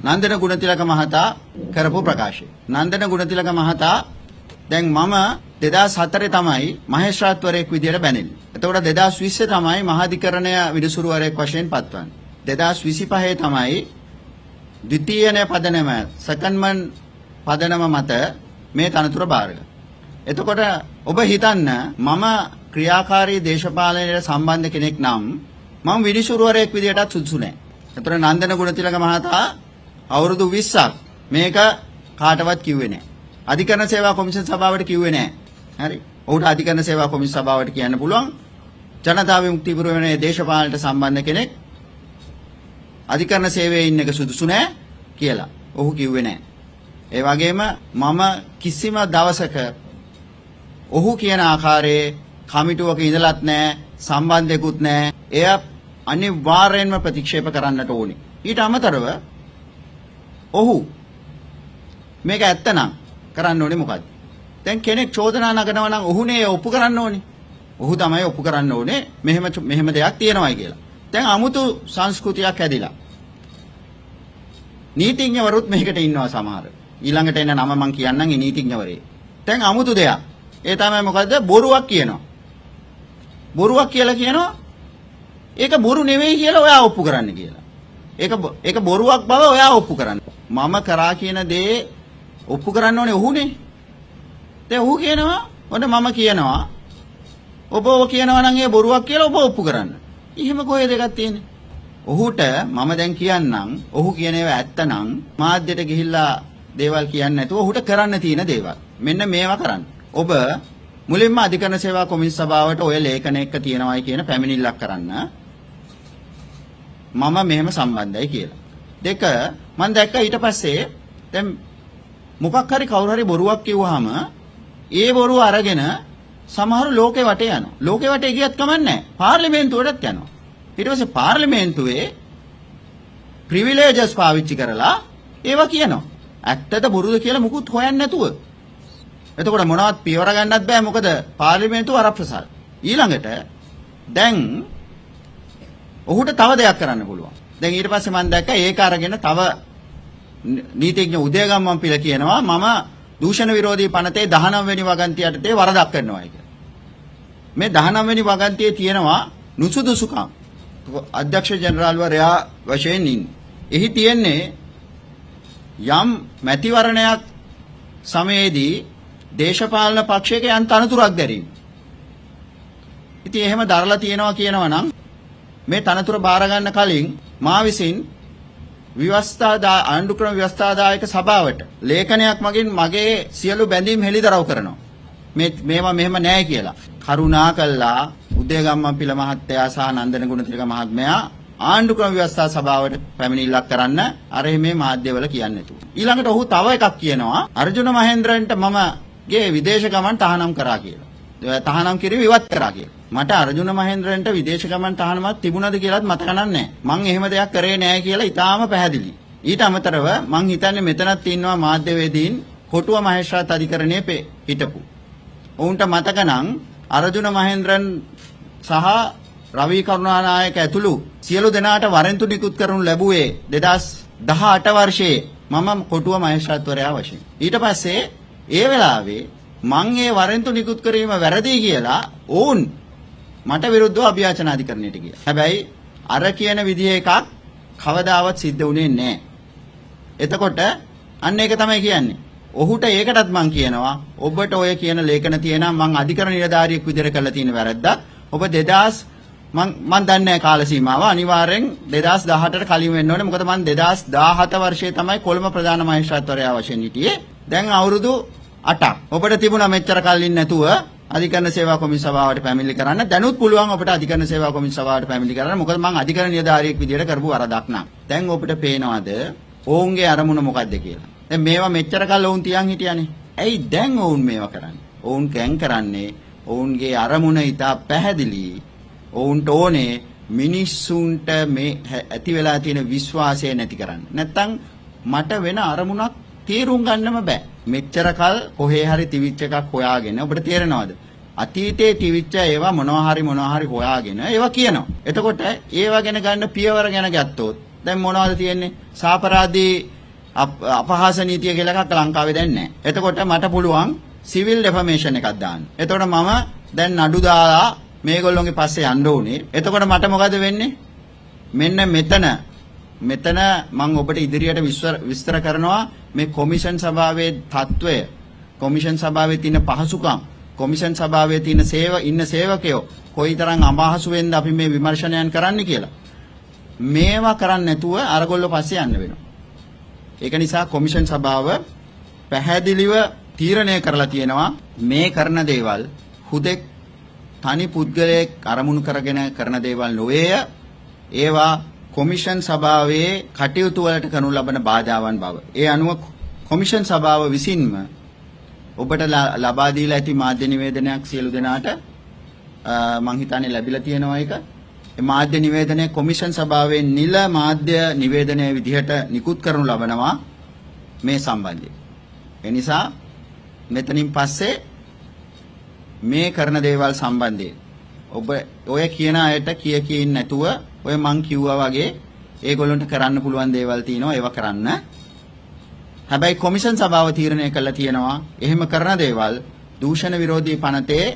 නන්දන ගුණතිලක මහතා කරපු ප්‍රකාශය. නන්දන ගුණතිලක මහතා දැන් මම 2004 තමයි මහේස්ත්‍රාත්වරයෙක් විදියට බැනෙන්නේ. එතකොට 2020 තමයි මහාධිකරණය විනිසුරුවරයෙක් වශයෙන් පත්වන්නේ. 2025 තමයි ද්විතීයනේ පදනම සෙකන්ඩ්මන් පදනම මත මේ තනතුර බාරගන්න. එතකොට ඔබ හිතන්න මම ක්‍රියාකාරී දේශපාලනයට සම්බන්ධ කෙනෙක් නම් මම විනිසුරුවරයෙක් විදියටත් සුදුසු නැහැ. එතකොට නන්දන ගුණතිලක මහතා අවුරුදු 20ක් මේක කාටවත් කිව්වේ නැහැ. අධිකරණ සේවා කොමිෂන් සභාවට කිව්වේ නැහැ. හරි. ඔහුට අධිකරණ සේවා කොමිෂන් සභාවට කියන්න පුළුවන් ජනතා විමුක්ති පුරවැනේ දේශපාලනයට සම්බන්ධ කෙනෙක් අධිකරණ සේවයේ ඉන්න එක සුදුසු නැහැ කියලා. ඔහු කිව්වේ නැහැ. ඒ වගේම මම කිසිම දවසක ඔහු කියන ආකාරයේ කමිටුවක ඉඳලත් නැහැ, සම්බන්ධෙකුත් නැහැ. එය අනිවාර්යයෙන්ම ප්‍රතික්ෂේප කරන්නට ඕනේ. ඊට අමතරව ඔහු මේක ඇත්තනම් කරන්න ඕනේ මොකද්ද? දැන් කෙනෙක් චෝදනා නගනවා නම් ඔහුනේ ඔප්පු කරන්න ඕනේ. ඔහු තමයි ඔප්පු කරන්න ඕනේ මෙහෙම දෙයක් තියෙනවායි කියලා. දැන් 아무තු සංස්කෘතියක් හැදිලා. නීතිඥවරුත් මේකට ඉන්නවා සමහර. ඊළඟට එන නම මම කියන්නම් ඒ නීතිඥවරේ. දැන් 아무තු දෙයක්. ඒ තමයි මොකද්ද? බොරුවක් කියනවා. බොරුවක් කියලා කියනවා. ඒක බොරු නෙවෙයි කියලා ඔයා ඔප්පු කරන්න කියලා. ඒක බොරුවක් බව ඔයා ඔප්පු කරන්න. මම කරා කියන දේ ඔප්පු කරන්න ඕනේ ඔහුනේ. දැන් ඔහු කියනවා ඔන්න මම කියනවා ඔබ කියනවා නම් ඒ බොරුවක් කියලා ඔබ ඔප්පු කරන්න. එහෙම කොහෙද එකක් තියෙන්නේ? ඔහුට මම දැන් කියන්නම් ඔහු කියන ඒවා ඇත්තනම් මාධ්‍යයට ගිහිල්ලා දේවල් කියන්නේ නැතුව ඔහුට කරන්න තියෙන දේවල්. මෙන්න මේවා කරන්න. ඔබ මුලින්ම අධිකරණ සේවා කොමිෂන් සභාවට ඔය ලේඛන එක්ක තියෙනවායි කියන පැමිණිල්ලක් කරන්න. මම මෙහෙම සම්බන්ධයි කියලා. දෙක මම දැක්ක ඊට පස්සේ දැන් මොකක් හරි කවුරු හරි බොරුවක් කිව්වහම ඒ බොරුව අරගෙන සමහරු ලෝකේ වටේ යනවා. ලෝකේ වටේ ගියත් කමන්නේ නැහැ. පාර්ලිමේන්තුවටත් යනවා. ඊට පස්සේ පාර්ලිමේන්තුවේ ප්‍රිවිලේජස් පාවිච්චි කරලා ඒවා කියනවා. ඇත්තද බොරුද කියලා මුකුත් හොයන්නේ නැතුව. එතකොට මොනවත් පියවර ගන්නත් බෑ මොකද පාර්ලිමේන්තුව වරප්‍රසාද. ඊළඟට දැන් ඔහුට තව දෙයක් කරන්න පුළුවන්. දැන් ඊට පස්සේ මම දැක්කා ඒක අරගෙන තව නීතිඥ උදයගම්මන් පිළ කියනවා මම දූෂණ විරෝධී පනතේ 19 වෙනි වගන්තිය යටතේ වරදක් කරනවා කියලා. මේ 19 වෙනි වගන්තියේ තියෙනවා නුසුදුසුකම්. අධ්‍යක්ෂ ජනරාල්වරයා වශයෙන් ඉන්නේ. එහි තියෙන්නේ යම් මැතිවරණයක් සමයේදී දේශපාලන පක්ෂයක යම් තනතුරක් දැරීම. ඉතින් එහෙම දරලා තියෙනවා කියනවා නම් මේ තනතුර බාර ගන්න කලින් මා විසින් ආණ්ඩුක්‍රම ව්‍යවස්ථාදායක සභාවට ලේඛනයක් මගින් මගේ සියලු බැඳීම් හෙළිදරව් කරනවා. මේවා මෙහෙම නැහැ කියලා. කරුණාකරලා උදයගම්මන් පිළ මහත්තයා සහ නන්දන ගුණතිලක මහත්මයා ආණ්ඩුක්‍රම ව්‍යවස්ථා සභාවට පැමිණිල්ලක් කරන්න අර මේ මාධ්‍යවල කියන්නේ නැතුව. ඊළඟට ඔහු තව එකක් කියනවා අර්ජුන මහේන්ද්‍රන්ට මම ගේ විදේශ ගමන් තහනම් කරා කියලා. තහනම් කිරීම ඉවත් කරා කියලා. මට අර්ජුන මහේන්ද්‍රන්ට විදේශ ගමන් තහනමක් තිබුණද කියලාත් මතක නැහැ. මං එහෙම දෙයක් කරේ නැහැ කියලා ඊටාම පැහැදිලි. ඊට අමතරව මං හිතන්නේ මෙතනත් ඉන්නවා මාධ්‍යවේදීන් කොටුව මහේස්ත්‍රාත් අධිකරණයේ හිටපු. ඔවුන්ට මතක නම් අර්ජුන මහේන්ද්‍රන් සහ රවි කරුණානායක ඇතුළු සියලු දෙනාට වරෙන්තු නිකුත් කරනු ලැබුවේ 2018 වර්ෂයේ මම කොටුව මහේස්ත්‍රාත්වරයා වශයෙන්. ඊට පස්සේ ඒ වෙලාවේ මං ඒ වරෙන්තු නිකුත් කිරීම වැරදි කියලා ඕන් මට විරුද්ධව අභියාචන අධිකරණයට ගියා. හැබැයි අර කියන විදිහ එකක් කවදාවත් සිද්ධ වුණේ නැහැ. එතකොට අන්න ඒක තමයි කියන්නේ. ඔහුට ඒකටත් මං කියනවා ඔබට ඔය කියන ලේඛන තියෙනවා මං අධිකරණ නිලධාරියෙක් විදිහට කරලා තියෙන වැරද්දක්. ඔබ 2000 මං දන්නේ නැහැ කාල සීමාව. අනිවාර්යෙන් 2018ට කලින් වෙන්න ඕනේ. මොකද මං 2017 වර්ෂයේ තමයි කොළඹ ප්‍රධාන මහේස්ත්‍රාත්වරයා වශයෙන් හිටියේ. දැන් අවුරුදු 8ක්. ඔබට තිබුණා මෙච්චර කලින් නැතුව අධිකරණ සේවා කොමිෂන් සභාවට පැමිණිලි කරන්න. දැනුත් පුළුවන් ඔබට අධිකරණ සේවා කොමිෂන් සභාවට පැමිණිලි කරන්න. මොකද මං අධිකරණ නිලධාරියෙක් විදිහට කරපු වරදක් නෑ. දැන් ඔබට පේනවද ඔවුන්ගේ අරමුණ මොකද්ද කියලා? දැන් මේවා මෙච්චර කල් ඔවුන් තියන් හිටියානේ. ඇයි දැන් ඔවුන් මේවා කරන්නේ? ඔවුන් කැන් කරන්නේ ඔවුන්ගේ අරමුණ ඉතා පැහැදිලි. ඔවුන්ට ඕනේ මිනිස්සුන්ට මේ ඇති වෙලා තියෙන විශ්වාසය නැති කරන්න. නැත්තම් මට වෙන අරමුණක් තේරුම් ගන්නම බෑ. මෙච්චර කල් කොහේ හරි තිවිච් එකක් හොයාගෙන ඔබට තේරෙනවද? අතීතයේ තිවිච්ච ඒවා මොනවා හරි හොයාගෙන ඒවා කියනවා. එතකොට ඒවා ගැන ගන්න පියවර ගැන ගත්තොත් දැන් මොනවද තියෙන්නේ? සාපරාධී අපහාස නීතිය කියලා එකක් ලංකාවේ දැන් නැහැ. එතකොට මට පුළුවන් සිවිල් ඩෙෆර්මේෂන් එකක් දාන්න. එතකොට මම දැන් නඩු දාලා මේගොල්ලෝගේ පස්සේ යන්න ඕනේ. එතකොට මට මොකද වෙන්නේ? මෙන්න මෙතන මම ඔබට ඉදිරියට විස්තර කරනවා මේ කොමිෂන් සභාවේ තත්වය, කොමිෂන් සභාවේ තියෙන පහසුකම්, කොමිෂන් සභාවේ තියෙන ඉන්න සේවකයෝ කොයිතරම් අපහසුවෙන්ද අපි මේ විමර්ශනයන් කරන්න කියලා. මේවා කරන්නේ නැතුව අරගොල්ලෝ පස්සේ යන්න වෙනවා. ඒක නිසා කොමිෂන් සභාව පැහැදිලිව තීරණය කරලා තියෙනවා මේ කරන දේවල් හුදෙක් තනි පුද්ගලයෙක් අරමුණු කරගෙන කරන දේවල් නොවේය. ඒවා කොමිෂන් සභාවේ කටයුතු වලට කරනු ලබන බාධාවන් බව. ඒ අනුව කොමිෂන් සභාව විසින්ම ඔබට ලබා දීලා ඇති මාධ්‍ය නිවේදනයක් සියලු දෙනාට මං හිතන්නේ ලැබිලා තියෙනවා ඒක. ඒ මාධ්‍ය නිවේදනය කොමිෂන් සභාවේ නිල මාධ්‍ය නිවේදනයේ විදිහට නිකුත් කරනු ලබනවා මේ සම්බන්ධයෙන්. ඒ නිසා මෙතනින් පස්සේ මේ කරන දේවල් සම්බන්ධයෙන් ඔබ ඔය කියන අයට කියින් නැතුව ඔය මං කිව්වා වගේ ඒගොල්ලන්ට කරන්න පුළුවන් දේවල් තියෙනවා ඒවා කරන්න. හැබැයි කොමිෂන් සභාව තීරණය කළා තියෙනවා එහෙම කරන දේවල් දූෂණ විරෝධී පනතේ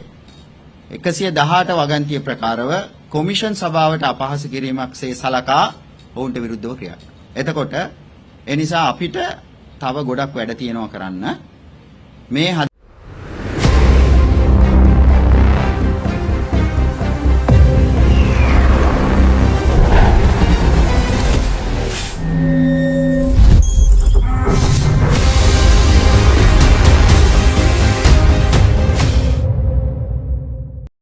118 වගන්තිය ප්‍රකාරව කොමිෂන් සභාවට අපහාස කිරීමක්සේ සලකා ඔවුන්ට විරුද්ධව ක්‍රියා කරනවා. එතකොට ඒ නිසා අපිට තව ගොඩක් වැඩ තියෙනවා කරන්න. මේ